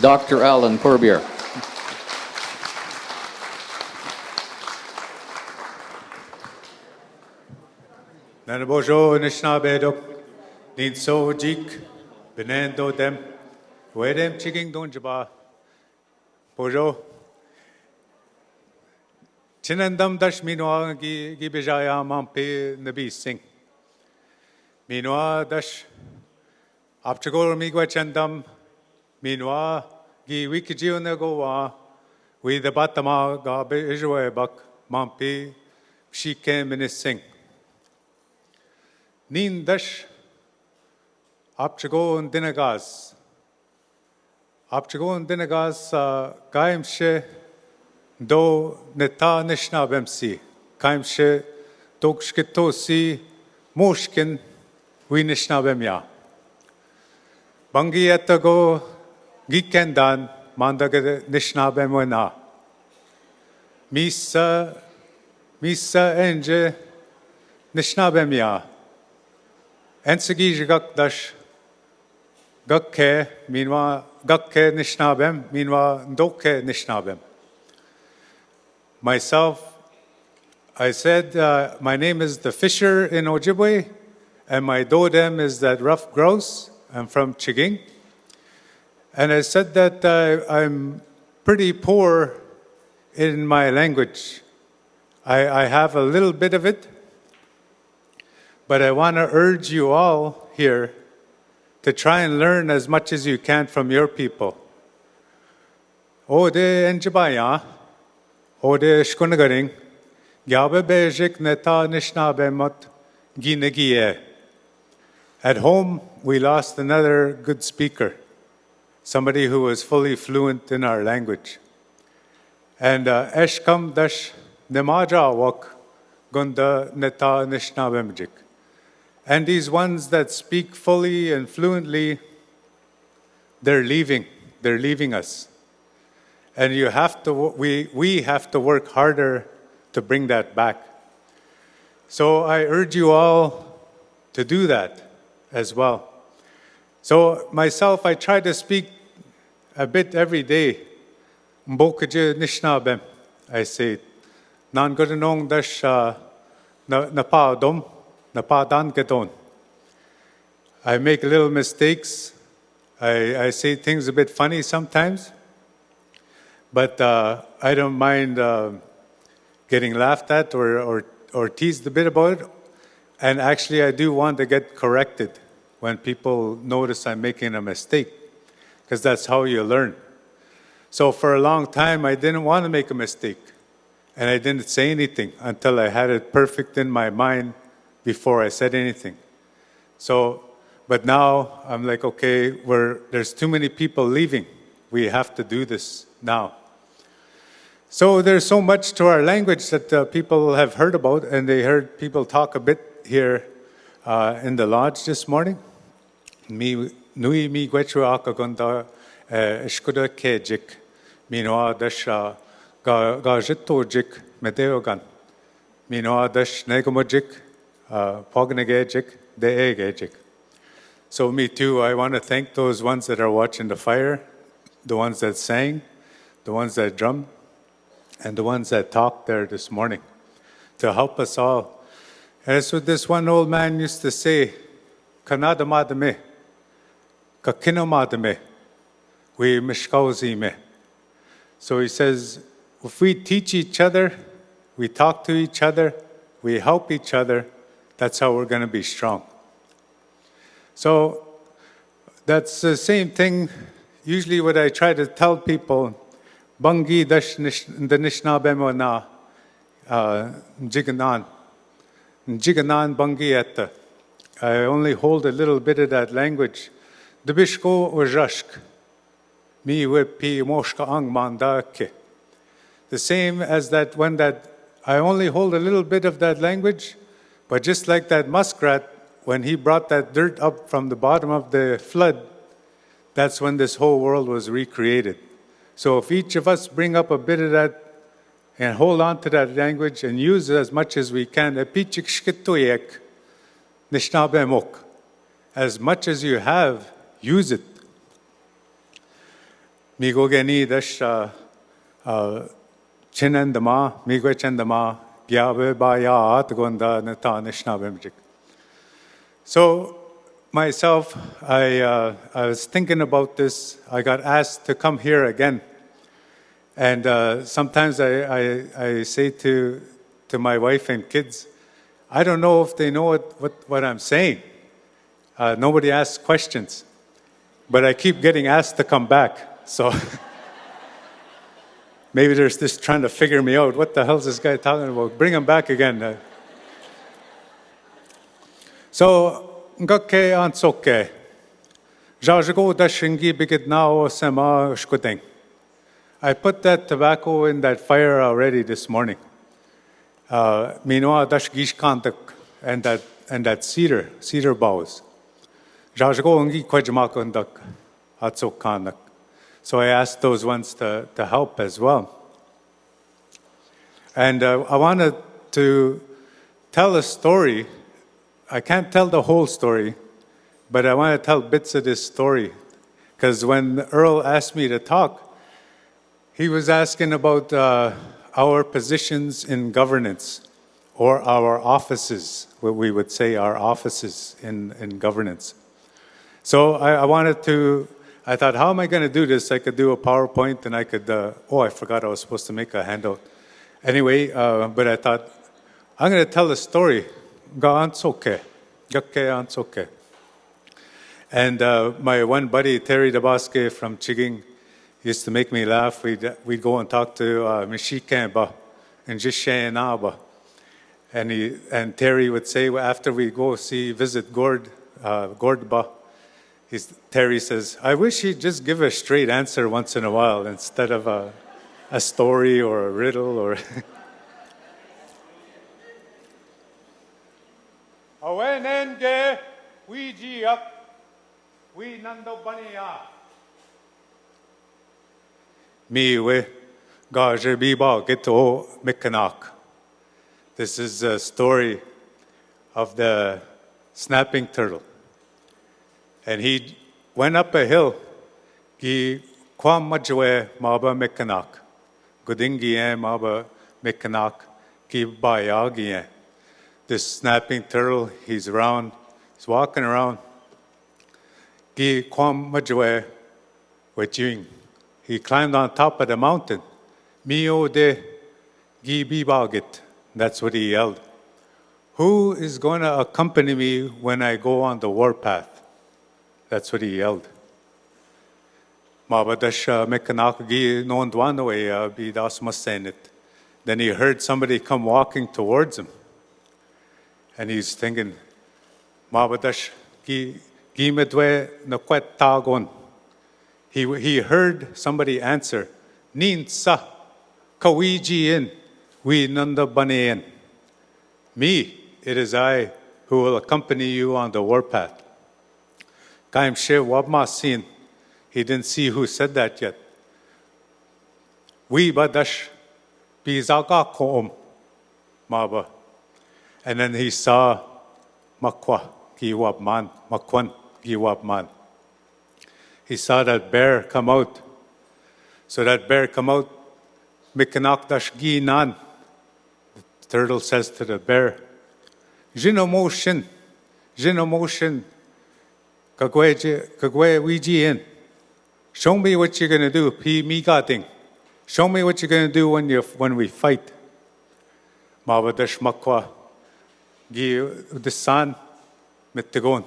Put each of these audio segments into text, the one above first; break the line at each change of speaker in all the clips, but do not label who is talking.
Dr. Alan Corbiere.
Nanabojo Nishnabedok, Need so jik, Benendo dem, Wedem chiking donjaba, Bojo. Chinandam dash minwa gibijaya mampe nabi sing. Minwa dash Apchagor migwa chandam, Minwa gi wikijio nagowa, we the batama gabe ijwe bak mampe shike minis sing. Nin dash Apchago and Dinagas. Apchago and Dinagas Gaimshe do Neta Nishna Bemsi. Gaimshe Dokskitosi Mushkin we Nishna Bemya. Bangi etago Gikendan Mandaga Nishna Bemwena. Misa Enge Nishna Bemya. Ensigi gak dash gakke minwa gakke nishnabem minwa dokke nishnabem. Myself, I said my name is the Fisher in Ojibwe, and my dodem is that rough grouse. I'm from Chiging, and I said that I'm pretty poor in my language. I have a little bit of it. But I want to urge you all here to try and learn as much as you can from your people. Ode enjabaya, ode shkunagaring, gyabe bejik neta nishna bemot ginegie. At home, we lost another good speaker, somebody who was fully fluent in our language. And eshkam dash nemaja wak gunda neta nishna bemjik. And these ones that speak fully and fluently, they're leaving us. And you have to, we have to work harder to bring that back. So I urge you all to do that as well. So myself, I try to speak a bit every day. Mbokaje nishnabem, I say. Nan godanong dash napadom. I make little mistakes. I say things a bit funny sometimes, but I don't mind getting laughed at or teased a bit about it. And actually, I do want to get corrected when people notice I'm making a mistake, because that's how you learn. So for a long time, I didn't want to make a mistake, and I didn't say anything until I had it perfect in my mind before I said anything. So, but now I'm like, okay, there's too many people leaving. We have to do this now. So there's so much to our language that people have heard about, and they heard people talk a bit here in the lodge this morning. Mi nui mi gwechu akagonda eskuda kejik minoa dasha ga jitojik medeogan minoa dash negomojik. So me too, I want to thank those ones that are watching the fire, the ones that sang, the ones that drummed, and the ones that talked there this morning to help us all. And that's what this one old man used to say, Kanada madame, kakino madame, we mishkauzi me. So he says, if we teach each other, we talk to each other, we help each other, that's how we're going to be strong. So that's the same thing. Usually what I try to tell people, Bangi dash the Nishna Bemo na Jiganan. Jiganan Bangi etta. I only hold a little bit of that language. The Bishko Ojashk. Mi wepi moshka ang mandake. The same as that when that I only hold a little bit of that language. But just like that muskrat, when he brought that dirt up from the bottom of the flood, that's when this whole world was recreated. So if each of us bring up a bit of that and hold on to that language and use it as much as we can, as much as you have, use it. Migo geni dash chinandama, migo chandama, gyabe ba ya at gonda natanishna bemjik. So myself, I was thinking about this. I got asked to come here again. And sometimes I say to my wife and kids, I don't know if they know what I'm saying. Nobody asks questions. But I keep getting asked to come back. So maybe they're just trying to figure me out. What the hell is this guy talking about? Bring him back again. So, ngake ansoke. Jajago dashingi bigit nao sema shkudeng. I put that tobacco in that fire already this morning. Minoa dash gishkantak and that cedar boughs. Jajago ngi kwajamakundak atsokanak. So I asked those ones to help as well. And I wanted to tell a story. I can't tell the whole story, but I want to tell bits of this story. Because when Earl asked me to talk, he was asking about our positions in governance, or our offices, what we would say our offices in governance. So I thought, how am I going to do this? I could do a PowerPoint and I could, I forgot I was supposed to make a handout. Anyway, but I thought, I'm going to tell a story. Gaantsoke. And my one buddy, Terry DeBosque from Chiging, used to make me laugh. We'd go and talk to Mishikamba and Jishayanaba. And Terry would say, after we go visit Gordba, Terry says, I wish he'd just give a straight answer once in a while instead of a story or a riddle or... Awenenge, Ouija up, we nando bania. Miwe, gaje biba geto mekanak. This is a story of the snapping turtle. And he went up a hill. Gi kwam majwe maba mekanak. Godingie maba mekanak ki bayagie. This snapping turtle, he's walking around. Gi kwam majwe wajing. He climbed on top of the mountain. Mio de gi bibagit. That's what he yelled. Who is going to accompany me when I go on the warpath? That's what he yelled. Mabadash mekanakagi no ndwanwe bidas masenit. Then he heard somebody come walking towards him. And he's thinking, Mabadash gi medwe nakwet tagon. He heard somebody answer, Nin sa kawiji in we nanda banean. Me, it is I who will accompany you on the warpath. Kaim she wabma sin. He didn't see who said that yet. We badash bizaga koom maba. And then he saw makwa giwabman, makwan giwabman. He saw that bear come out. So that bear come out, mikanak dash gi nan. The turtle says to the bear, Jinomoshin, kagwe wiji in. Show me what you're going to do, pi migating. Show me what you're going to do when we fight. Mabadash makwa gi udesan mittegon.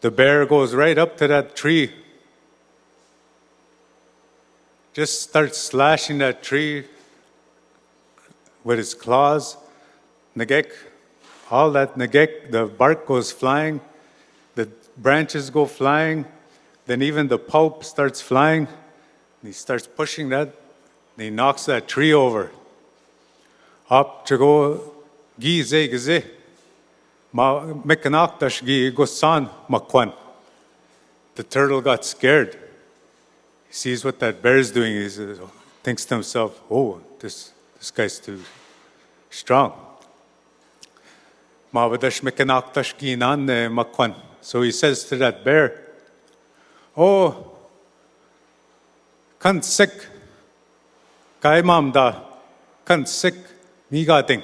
The bear goes right up to that tree. Just starts slashing that tree with his claws. Negek, all that negek, the bark goes flying, the branches go flying, then even the pulp starts flying. And he starts pushing that, and he knocks that tree over. Up to go gize gize. Ma mekanaktash gi gosan makwan. The turtle got scared. He sees what that bear is doing. He thinks to himself, oh, this guy's too strong. So he says to that bear, oh, kan sick, kai mam da, kan sick, mi ga ding.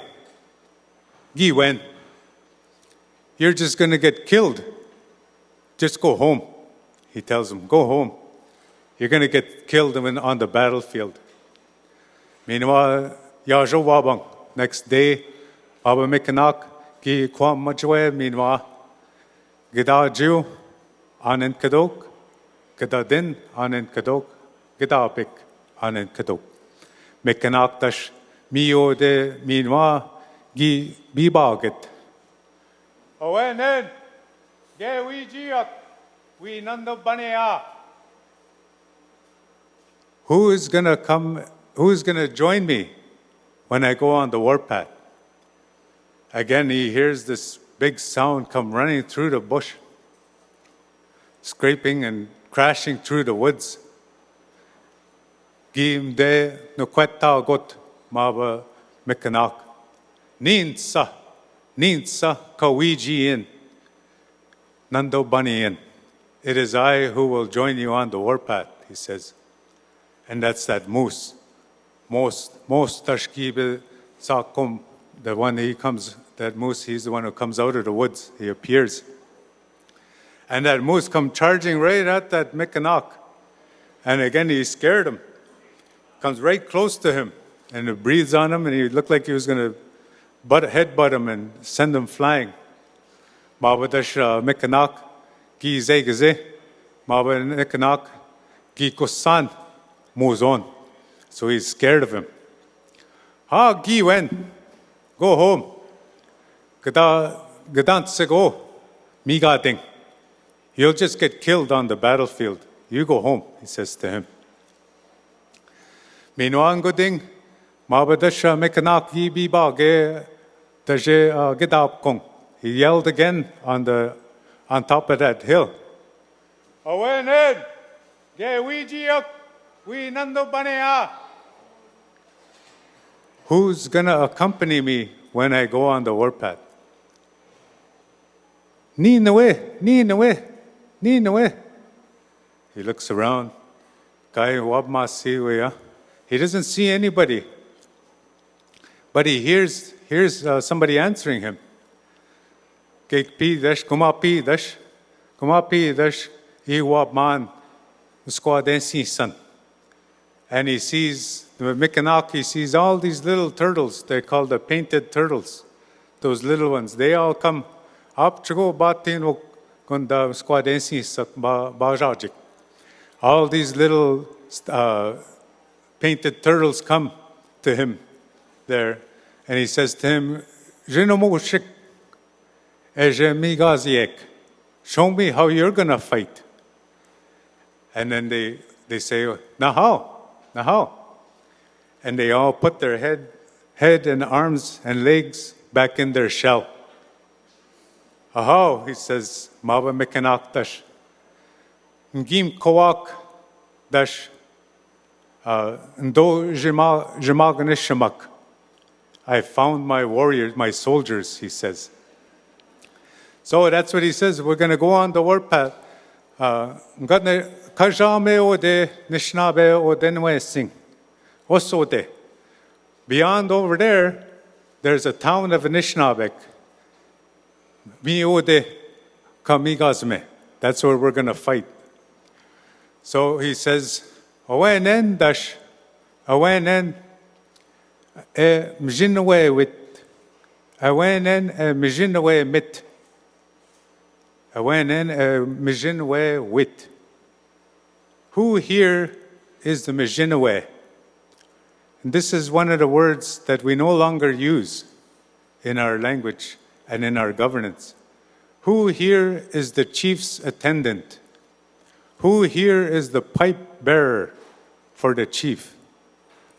Gi wen. You're just going to get killed. Just go home. He tells him, go home. You're going to get killed on the battlefield. Meanwhile, Yajo Wabang, next day, Baba Mikanak, Gi Kwam Majwe, meanwhile, Gida Jew, Anen Kadok, Gida Din, Anen Kadok, Gida Pik, Anen Kadok. Mikanak Dash, Mio de, meanwhile, Gi Bibaget. Owenen, Ge we Giak, we Nando Banea. Who is going to come? Who is going to join me when I go on the warpath? Again, he hears this big sound come running through the bush, scraping and crashing through the woods. Gim de no kwetta got maba mekanak. Ninsa kawiji in. Nando bani in. It is I who will join you on the warpath, he says. And that's that moose. Most tashkibe sakum, the one he comes, that moose, he's the one who comes out of the woods. He appears. And that moose comes charging right at that Mikanak. And again, he scared him. Comes right close to him. And it breathes on him, and he looked like he was going to headbutt him and send him flying. Mabadash Mikanak, gi zegeze, Maba Mikanak, gi kusan. Moves on. So he's scared of him. Ha, gi wen. Go home. Gadant se go. Mi ga ding. You'll just get killed on the battlefield. You go home, he says to him. Meanwhile, go ding. Mabadasha mekanak yi bi ba ge daje gedap kong. He yelled again on top of that hill. Awen ed. Ge we jiak. We nando banea. Who's going to accompany me when I go on the warpath? Ni in the way. He looks around. He doesn't see anybody. But he hears somebody answering him. Kumapi dash, iwabman, squadensi san. And he sees, the Mikanak, he sees all these little turtles. They're called the painted turtles. Those little ones. They all come up to go batin kunda squadensi bajajik. All these little painted turtles come to him there. And he says to him, Jinomushik ejemigaziek. Show me how you're going to fight. And then they say, now how? And they all put their head and arms and legs back in their shell. Aho, he says, Maba Mikanak dash. Ngim Kowak dash. Ndo Jimaganishamak. I found my warriors, my soldiers, he says. So that's what he says. We're going to go on the warpath. Kajame ode Nishnabe odenwe sing. Osode. Beyond over there, there's a town of Anishinabek. Mi ode kamigazme. That's where we're going to fight. So he says, Awenen dash, awenen mjinwe wit, awenen mjinwe mit, awenen mjinwe wit. Who here is the Mjinwe? And this is one of the words that we no longer use in our language and in our governance. Who here is the chief's attendant? Who here is the pipe bearer for the chief?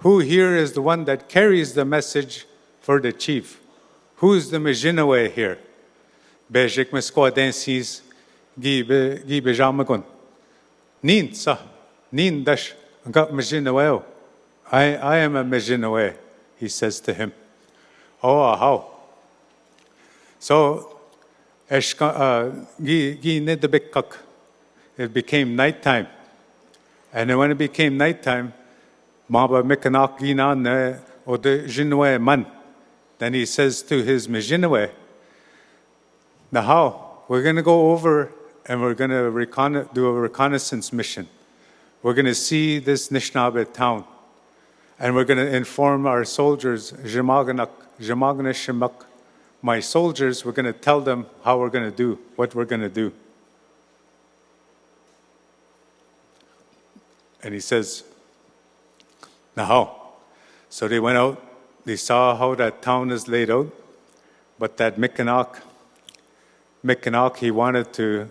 Who here is the one that carries the message for the chief? Who is the Mjinwe here? Bejik mesquadensis gi bejamagon. Nin dash got Mjinwe. I am a Mjinwe, he says to him. Oh, how? So, it became nighttime. And then when it became nighttime, Maba Mikanak Ginan o de Jinwe Man. Then he says to his Mijinwe, now how? We're going to go over and we're going to do a reconnaissance mission. We're going to see this Anishinaabe town. And we're going to inform our soldiers, my soldiers, we're going to tell them how we're going to do, what we're going to do. And he says, now how? So they went out, they saw how that town is laid out, but that Mikanak, he wanted to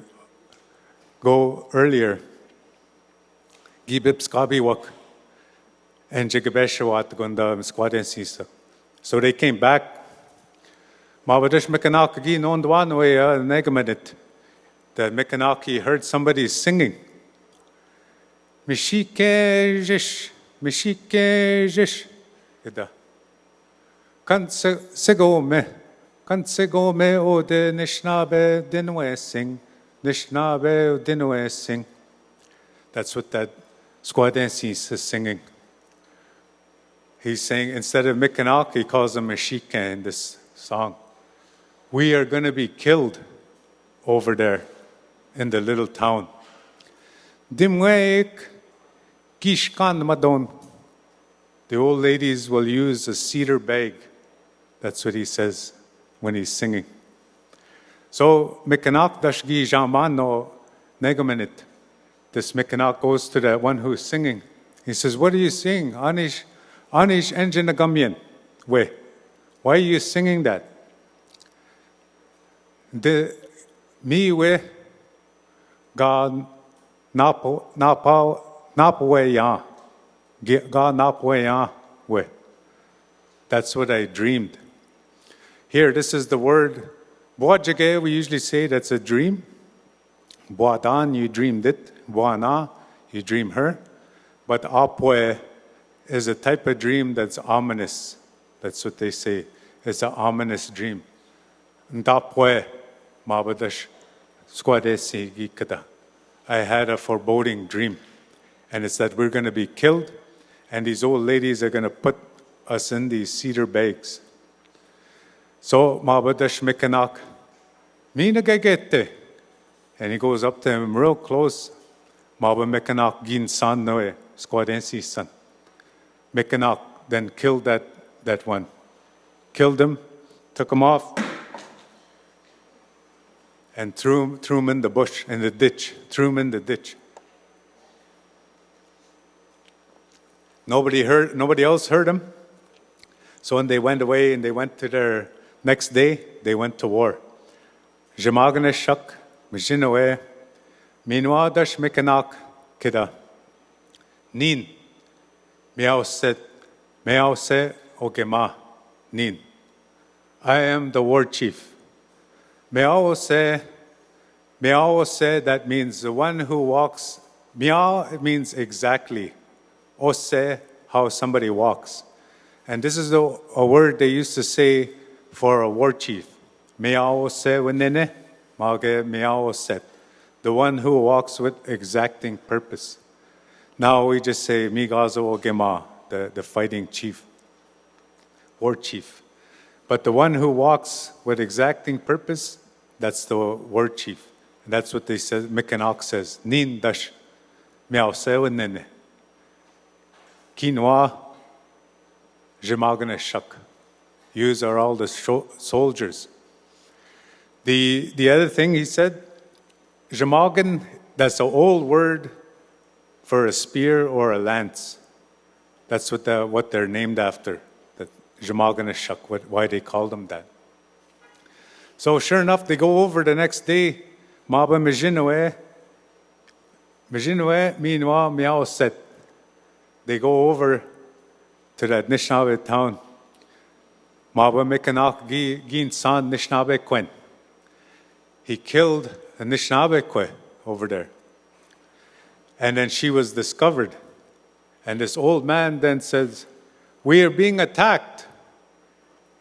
go earlier. Gibib Skabiwak and Jigabeshawat Gunda Squadron Sisa. So they came back. Mabadish Mikanak gi non one way negaminit. The Mikanaki heard somebody singing. Mishike jish, Mishike jish. Kan sego me o de Anishinaabe dinwe sing. Anishinaabe o dinwe sing. That's what that Squadensis is singing. He's saying, instead of Mikanak, he calls him Meshika in this song. We are going to be killed over there in the little town. Dimweik Gishkan Madon. The old ladies will use a cedar bag. That's what he says when he's singing. So Mikanak Dashgi Jaman no Negaminit. This Mikanak goes to that one who's singing. He says, what are you singing? Anish engine agamyan. Why are you singing that? The me we God napawe ya. God napawe ya we. That's what I dreamed. Here, this is the word. Boajage, we usually say that's a dream. Boadan, you dreamed it. Boana, you dream her. But apwe is a type of dream that's ominous. That's what they say. It's an ominous dream. Ndapwe, mabadash, squadesi gikada. I had a foreboding dream. And it's that we're going to be killed. And these old ladies are going to put us in these cedar bags. So, mabadash mikanak, mina gagete. And he goes up to him real close. Maba Mikanak gin san noe, squadensi san. Mikanak then killed that one. Killed him, took him off, and threw him in the bush, in the ditch. Threw him in the ditch. Nobody else heard him. So when they went away and they went to their next day, they went to war. Jamagane shak. Mijinoe, minwa dash mikanak kida. Nin, meow se ogema, nin. I am the war chief. Meow se, that means the one who walks. Meow, it means exactly. Ose, how somebody walks. And this is a word they used to say for a war chief. Meow se wenene. The one who walks with exacting purpose. Now we just say Migazo Ogema, the fighting chief, war chief. But the one who walks with exacting purpose, that's the war chief. And that's what they said, Mikanak says, Nin dash miao sewa nene. Quinoa jemagane shak. Yous are all the soldiers. The other thing he said, Jamagan, that's an old word for a spear or a lance. That's what they're named after. That Jamagan Shak, why they call them that. So sure enough, they go over the next day. Maba Mijinoe Minwa Miao Set. They go over to that Anishinaabe town. Maba Mikanak Gin San Anishinaabe Quen. He killed a Anishinaabe over there. And then she was discovered. And this old man then says, we are being attacked.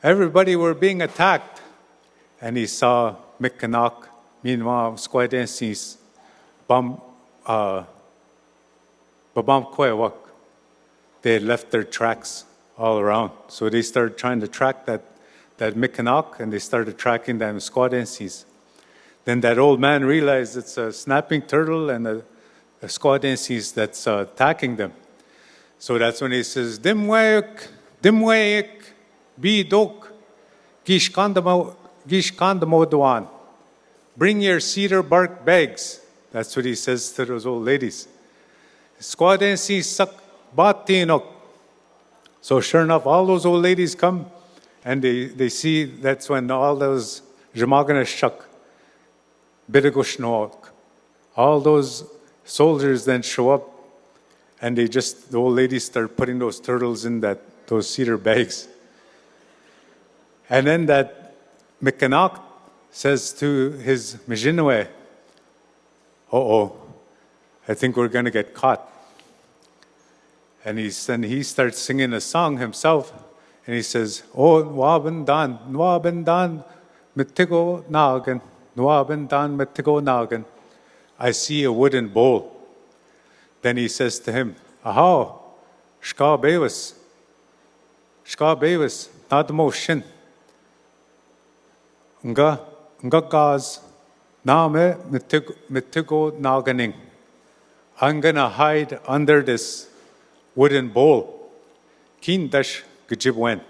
Everybody were being attacked. And he saw Mikanak, meanwhile, Squadensis, babam koewak. They had left their tracks all around. So they started trying to track that Mikanok, and they started tracking them squadenses. Then that old man realized it's a snapping turtle and a squadenses that's attacking them. So that's when he says, Dimwayak, be dok, gishkandamo duan. Bring your cedar bark bags. That's what he says to those old ladies. Squadenses sak batinok. So sure enough, all those old ladies come, and they see that's when all those Jamagana shuk, Bidagushnoak, all those soldiers then show up, and the old ladies start putting those turtles in those cedar bags. And then that Mikanak says to his Mijinwe, I think we're going to get caught. And he starts singing a song himself, and he says, Nwaben dan, mitigo nagan, Nwaben dan, mitigo nagan. I see a wooden bowl. Then he says to him, Aha, shka bevis, nadmo shin. Nga gaz, name mitigo naganing. I'm going to hide under this wooden bowl. Kin dash gajibwen,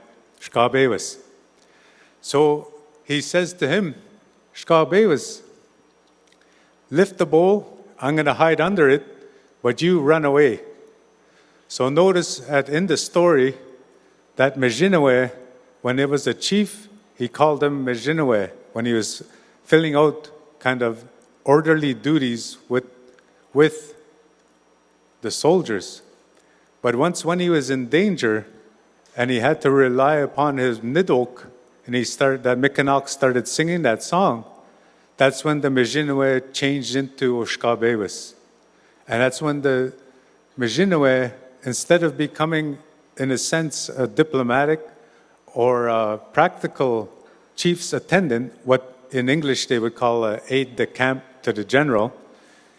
shka bevis. So he says to him, shka bevis, lift the bowl, I'm going to hide under it, but you run away. So notice in the story that Mejinawe, when it was a chief, he called him Mejinawe when he was filling out kind of orderly duties with the soldiers. But when he was in danger and he had to rely upon his nidok, and that Mikanak started singing that song, that's when the Mejinawe changed into Oshka Bevis. And that's when the Mejinawe, instead of becoming, in a sense, a diplomatic or a practical chief's attendant, what in English they would call an aide-de-camp to the general,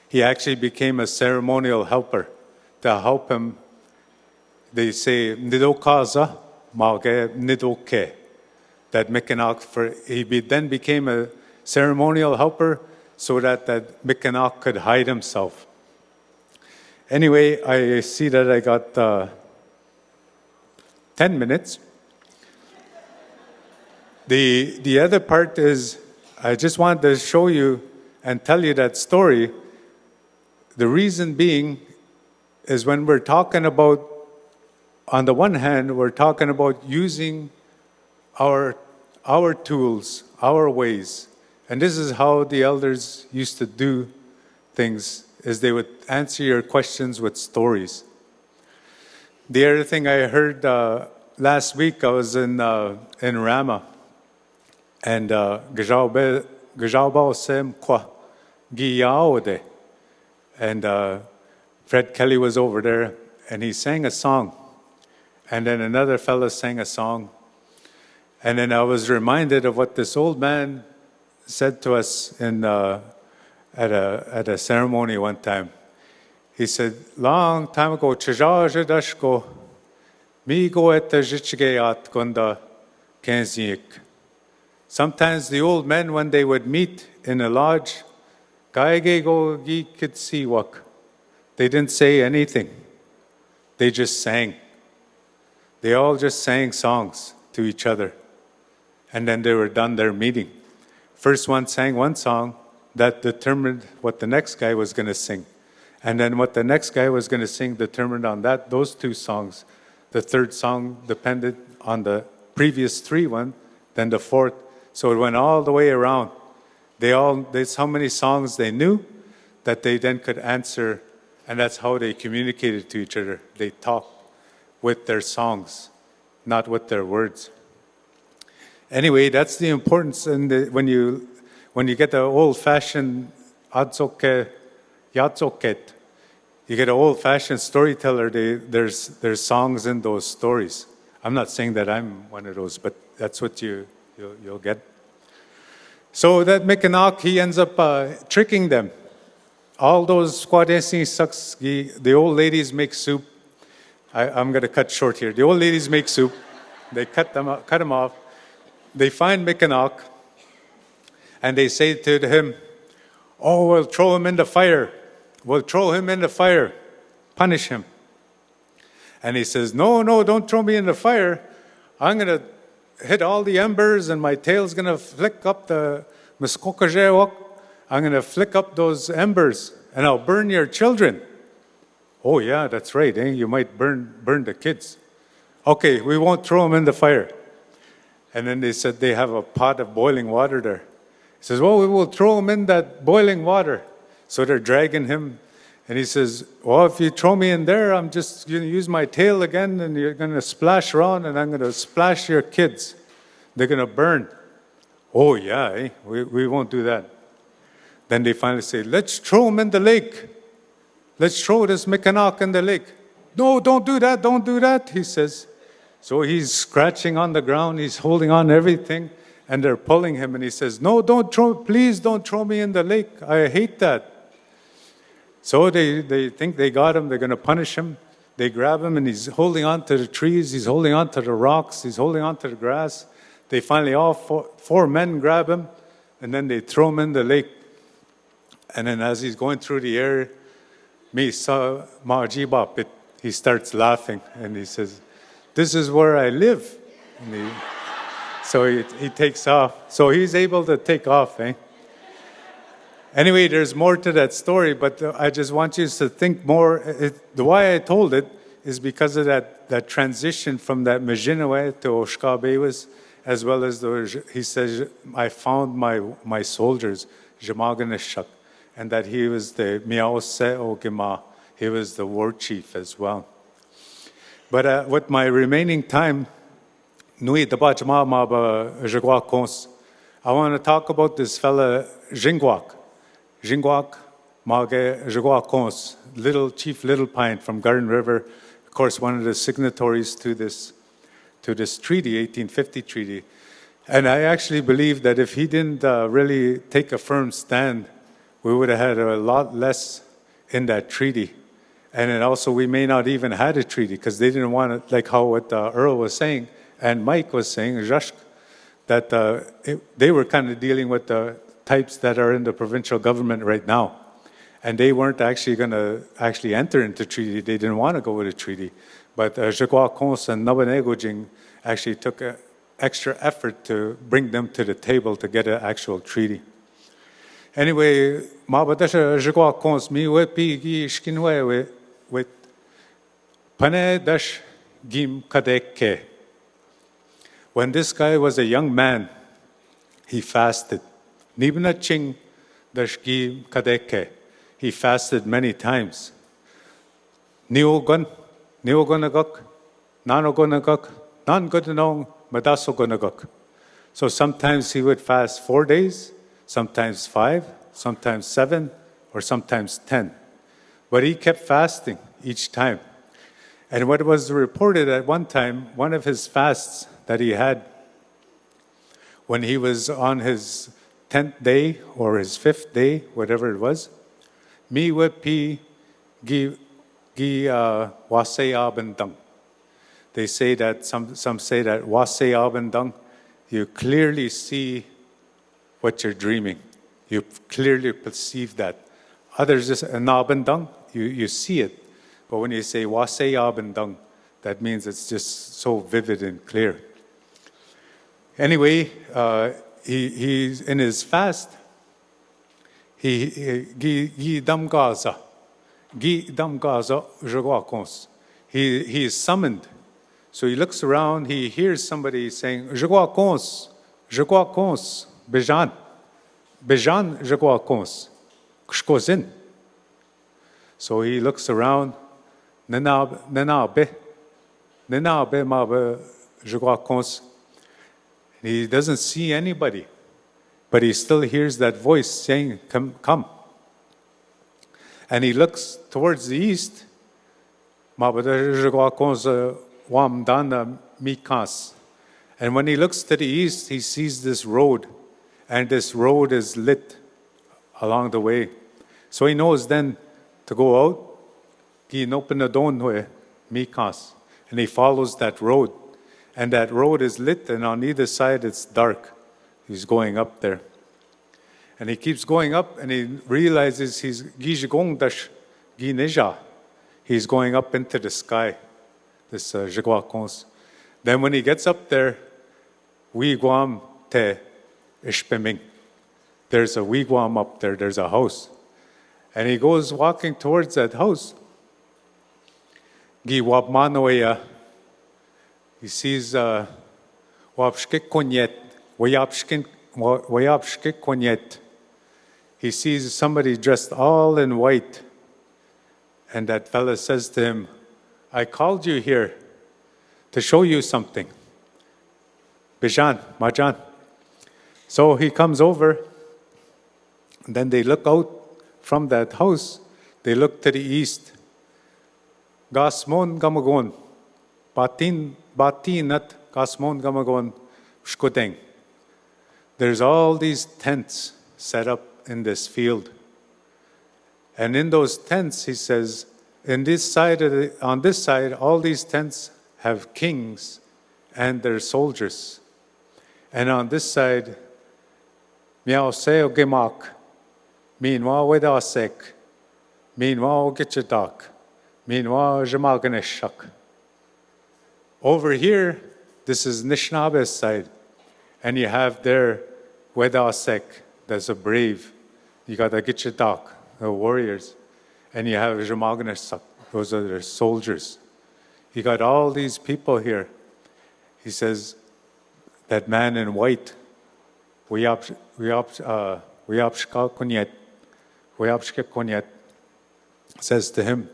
he actually became a ceremonial helper to help him. They say, Nidokaza, Mage Nidoke. That Mikanak, he then became a ceremonial helper so that Mikanak could hide himself. Anyway, I see that I got 10 minutes. The other part is, I just wanted to show you and tell you that story. The reason being is when we're talking about, on the one hand, we're talking about using our tools, our ways. And this is how the elders used to do things, is they would answer your questions with stories. The other thing I heard last week, I was in Rama, and Gajauba Sem Kwa Giyaode, and Fred Kelly was over there, and he sang a song, and then another fellow sang a song, and then I was reminded of what this old man said to us at a ceremony one time. He said, long time ago, Chajaja Dashko, mi go at the Jichigayat Gonda Kenziik. Sometimes the old men, when they would meet in a lodge, Gaige go gi could see wak. They didn't say anything. They just sang. They all just sang songs to each other. And then they were done their meeting. First one sang one song that determined what the next guy was going to sing. And then what the next guy was going to sing determined on those two songs. The third song depended on the previous three one, then the fourth. So it went all the way around. There's how many songs they knew that they then could answer, and that's how they communicated to each other. They talked with their songs, not with their words. Anyway, that's the importance. And when you get the old-fashioned adzoke, yatzoket, you get an old-fashioned storyteller. There's songs in those stories. I'm not saying that I'm one of those, but that's what you'll get. So that Mikanak, he ends up tricking them. all those squadesi sucks, the old ladies make soup. I'm going to cut short here. The old ladies make soup. They cut them off. They find Mikanok, and they say to him, "Oh, we'll throw him in the fire. We'll throw him in the fire. Punish him." And he says, "No, no, don't throw me in the fire. I'm going to hit all the embers, and my tail's going to flick up the Muskokajewok. I'm going to flick up those embers, and I'll burn your children." "Oh, yeah, that's right, eh? You might burn the kids." "Okay, we won't throw them in the fire." And then they said they have a pot of boiling water there. He says, "Well, we will throw him in that boiling water." So they're dragging him. And he says, "Well, if you throw me in there, I'm just going to use my tail again, and you're going to splash around, and I'm going to splash your kids. They're going to burn." "Oh, yeah, eh? We won't do that." Then they finally say, "Let's throw him in the lake. Let's throw this Mikanok in the lake." "No, don't do that, don't do that," he says. So he's scratching on the ground, he's holding on everything, and they're pulling him, and he says, "No, please don't throw me in the lake. I hate that." So they think they got him, they're going to punish him. They grab him, and he's holding on to the trees, he's holding on to the rocks, he's holding on to the grass. They finally, all four men grab him, and then they throw him in the lake. And then as he's going through the air, he starts laughing, and he says, "This is where I live." And so he takes off. So he's able to take off, eh? Anyway, there's more to that story, but I just want you to think more. The why I told it is because of that transition from that Mejinawe to Oshkabewas, as well as he says, "I found my soldiers, Jamaganashak," and that he was the Miaose Ogima. He was the war chief as well. But with my remaining time, I want to talk about this fella, Jingwak. Jingwak, Mage Jigwa Kons, Chief Little Pine from Garden River, of course, one of the signatories to this treaty, 1850 treaty. And I actually believe that if he didn't really take a firm stand, we would have had a lot less in that treaty. And then also, we may not even had a treaty because they didn't want it, like how what Earl was saying and Mike was saying, Zhashk, that they were kind of dealing with the types that are in the provincial government right now. And they weren't actually going to actually enter into treaty. They didn't want to go with a treaty. But Jigwa Kons and Nabanegojing actually took extra effort to bring them to the table to get an actual treaty. Anyway, Mabadasha Jigwa Kons, mi wepi gi shkinwe with Pane Dash Gim Kadeke. When this guy was a young man, he fasted. Nibna Ching Dash Gim Kadeke. He fasted many times. Niogonagok, Nanogonagok, Nangodonong, Madasogonagok. So sometimes he would fast 4 days, sometimes 5, sometimes 7, or sometimes 10. But he kept fasting each time. And what was reported at one time, one of his fasts that he had, when he was on his 10th day or his 5th day, whatever it was, mi wepi gi wasei abendang. They say that, some say that wasei abendang, you clearly see what you're dreaming. You clearly perceive that. Others just abendang, you see it. But when you say wasei abendang, that means it's just so vivid and clear. Anyway, he's in his fast. He is summoned. So he looks around, he hears somebody saying, Jigwa Kons, Bejan, Jigwa Kons, Kshkozin. So he looks around, Nenabe Mabe Jigwa Kons. He doesn't see anybody, but he still hears that voice saying, come. And he looks towards the east, and when he looks to the east, he sees this road, and this road is lit along the way. So he knows then to go out, he open the door Mikas, and he follows that road. And that road is lit, and on either side it's dark. He's going up there. And he keeps going up, and he realizes he's going up into the sky, this Jigwakons. Then when he gets up there, Wigwam te ishpeming. There's a wigwam up there, there's a house. And he goes walking towards that house. He sees he sees somebody dressed all in white. And that fella says to him, I called you here to show you something. Bijan, Majan. So he comes over, and then they look out from that house. They look to the east. Gasmon gamagon, batinat gasmon gamagon shkudeng. There's all these tents set up in this field. And in those tents, he says, on this side, all these tents have kings and their soldiers. And on this side, miao seo gemak, meanwhile wedasek, meanwhile gitchadak, meanwhile jamaganeshak. Over here, this is Nishnabe's side. And you have there wedasek, that's a brave. You got a gitchadak, the warriors. And you have jamaganeshak, those are their soldiers. You got all these people here. He says, that man in white, says to him,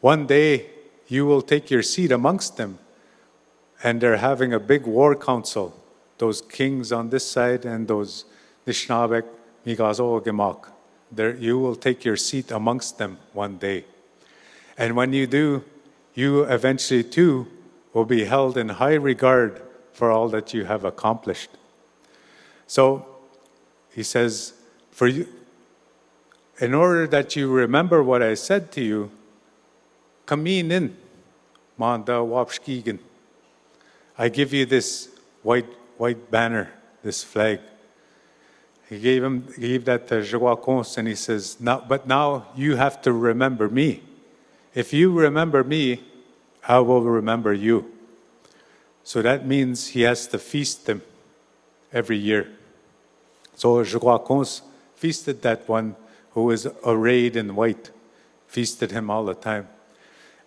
one day you will take your seat amongst them. And they're having a big war council. Those kings on this side and those Nishnabek, Migazo, Gemak. You will take your seat amongst them one day. And when you do, you eventually too will be held in high regard for all that you have accomplished. So he says, for you, in order that you remember what I said to you, come in, Manda Wapshkigan. I give you this white banner, this flag. He gave that to Jawakons, and he says, but now you have to remember me. If you remember me, I will remember you. So that means he has to feast them every year. So Jawakons feasted that one who was arrayed in white, feasted him all the time.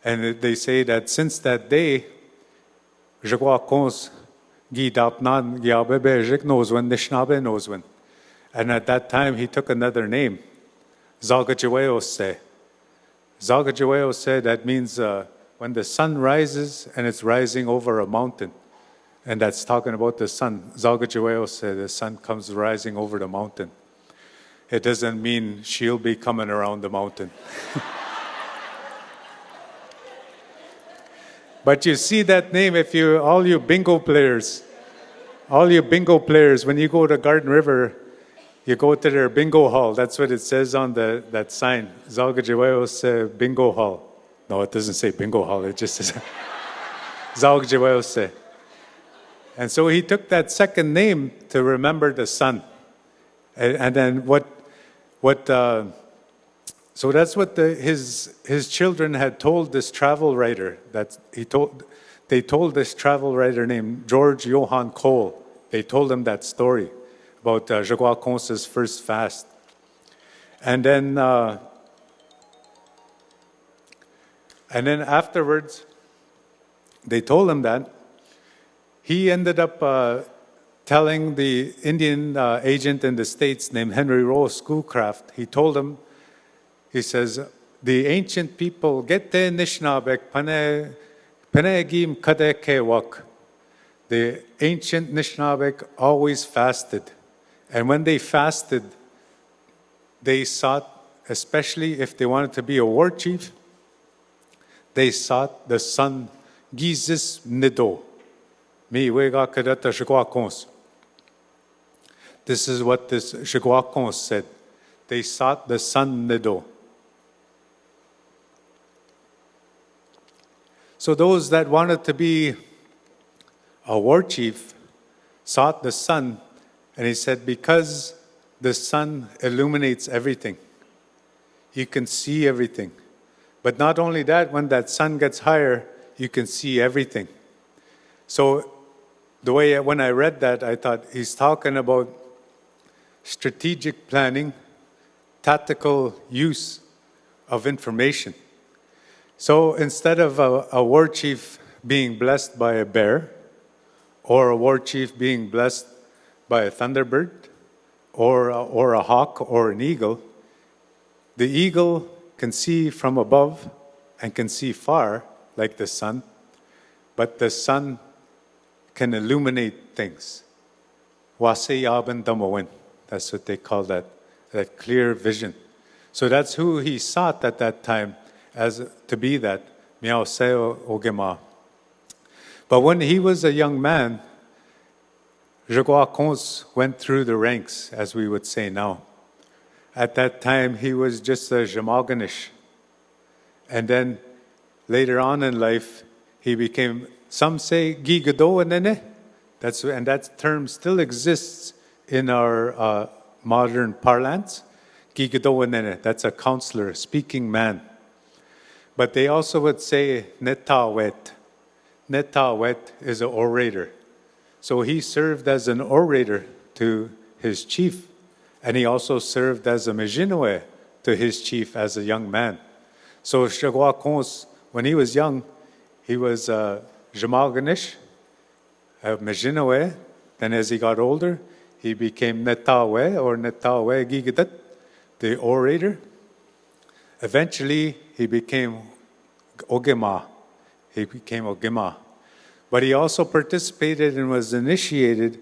And they say that since that day, Jawakons Gidapnan Gyabebe Jiknoswen Nishnabe Noswen. And at that time, he took another name, Zalgajaweose. Zalgajaweose, that means when the sun rises and it's rising over a mountain. And that's talking about the sun. Zalgajaweose, the sun comes rising over the mountain. It doesn't mean she'll be coming around the mountain. But you see that name, all you bingo players, when you go to Garden River, you go to their bingo hall. That's what it says on that sign. Zalgajaweose bingo hall. No, it doesn't say bingo hall. It just says Zalgajaweose. And so he took that second name to remember the sun. And then so that's what his children had told this travel writer. They told this travel writer named George Johann Cole. They told him that story about Jawakons' first fast. And then afterwards, they told him that. He ended up telling the Indian agent in the States named Henry Rowe Schoolcraft, he told him, he says, the ancient people, get the Nishnabek, panegim kadekewak. The ancient Nishnabek always fasted. And when they fasted, they sought, especially if they wanted to be a war chief, they sought the sun Gizis Nido. This is what this Jigwakons said. they sought the sun nido. So those that wanted to be a war chief sought the sun, and he said, because the sun illuminates everything, you can see everything. But not only that, when that sun gets higher, you can see everything. So the way when I read that, I thought he's talking about strategic planning, tactical use of information. So instead of a war chief being blessed by a bear, or a war chief being blessed by a thunderbird, or a hawk or an eagle, the eagle can see from above and can see far, like the sun, but the sun can illuminate things. Waseyaban damawin. That's what they call that clear vision. So that's who he sought at that time, as to be that Miao Seo Ogema. But when he was a young man, Jagua Kons went through the ranks, as we would say now. At that time, he was just a Jamaganish. And then later on in life, he became, some say, Gigado Nene. And that term still exists in our modern parlance. Gigado Nene, that's a counselor, speaking man. But they also would say Netawet. Netawet is an orator. So he served as an orator to his chief, and he also served as a Mejinoe to his chief as a young man. So Shagwa Kons, when he was young, he was Jamaganish, a Mejinoe. Then as he got older, he became Netawe or Netawe Gigadat, the orator. Eventually, he became Ogema. He became Ogema. But he also participated and was initiated.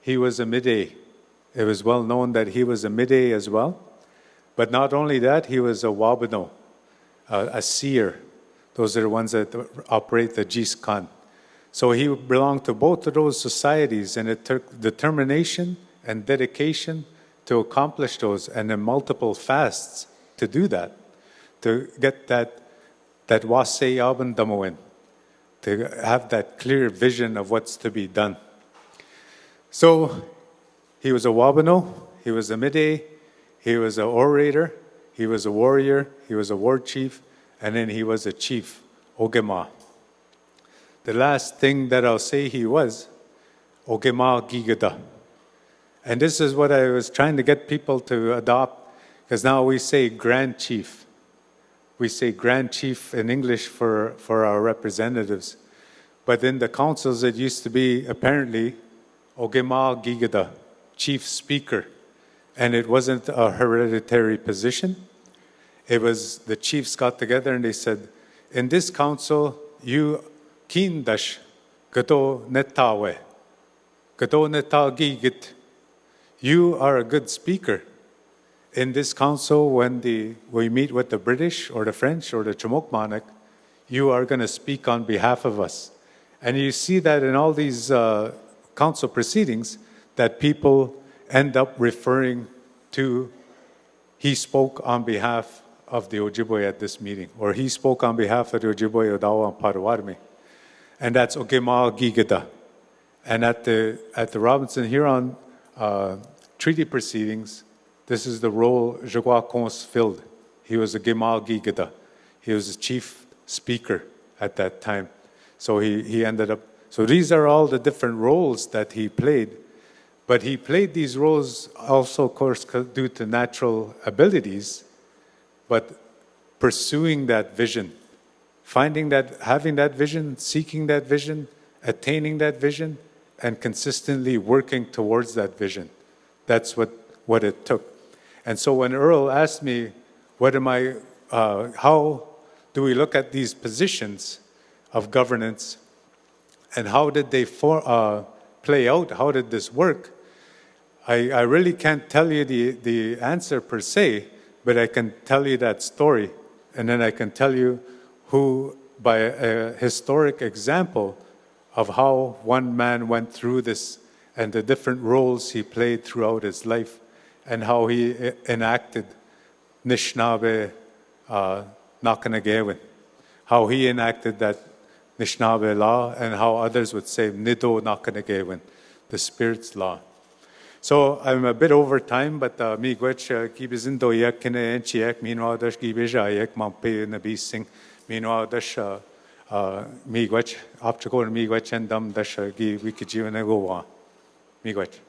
He was a midday. It was well known that he was a midday as well. But not only that, he was a wabano, a seer. Those are the ones that operate the Jiskan. So he belonged to both of those societies, and it took determination and dedication to accomplish those, and then multiple fasts to do that, to get that wasei yaban damoen, to have that clear vision of what's to be done. So he was a wabano, he was a midday, he was an orator, he was a warrior, he was a war chief, and then he was a chief, Ogema. The last thing that I'll say he was, Ogema Gigada. And this is what I was trying to get people to adopt, because now we say Grand Chief. We say Grand Chief in English for our representatives. But in the councils, it used to be apparently Ogema Gigada, Chief Speaker. And it wasn't a hereditary position. It was the chiefs got together and they said, in this council, you kindash gato netawe, gato netagigit. You are a good speaker. In this council, when we meet with the British or the French or the Chamokmanek, you are going to speak on behalf of us. And you see that in all these council proceedings, that people end up referring to, he spoke on behalf of the Ojibwe at this meeting, or he spoke on behalf of the Ojibwe Odawa and Parawarme. And that's Ogema Gigada. And at the Robinson Huron treaty proceedings, this is the role Jagua Kons filled. He was a Gema Gigada. He was the chief speaker at that time. So he ended up, so these are all the different roles that he played. But he played these roles also, of course, due to natural abilities, but pursuing that vision, finding that, having that vision, seeking that vision, attaining that vision, and consistently working towards that vision. That's what it took. And so when Earl asked me, how do we look at these positions of governance, and how did they play out? How did this work? I really can't tell you the answer per se, but I can tell you that story, and then I can tell you who, by a historic example of how one man went through this and the different roles he played throughout his life, and how he enacted Nishnabe Nakanagewin, how he enacted that Nishnabe law, and how others would say Nido Nakanagewin, the Spirit's law. So I'm a bit over time, but miigwech gibizindo yak kine enchiak minwa dash gibija yak mampe nabising minwa dash miigwech optical miigwech and dam dash gi wikijivane gowa miigwech.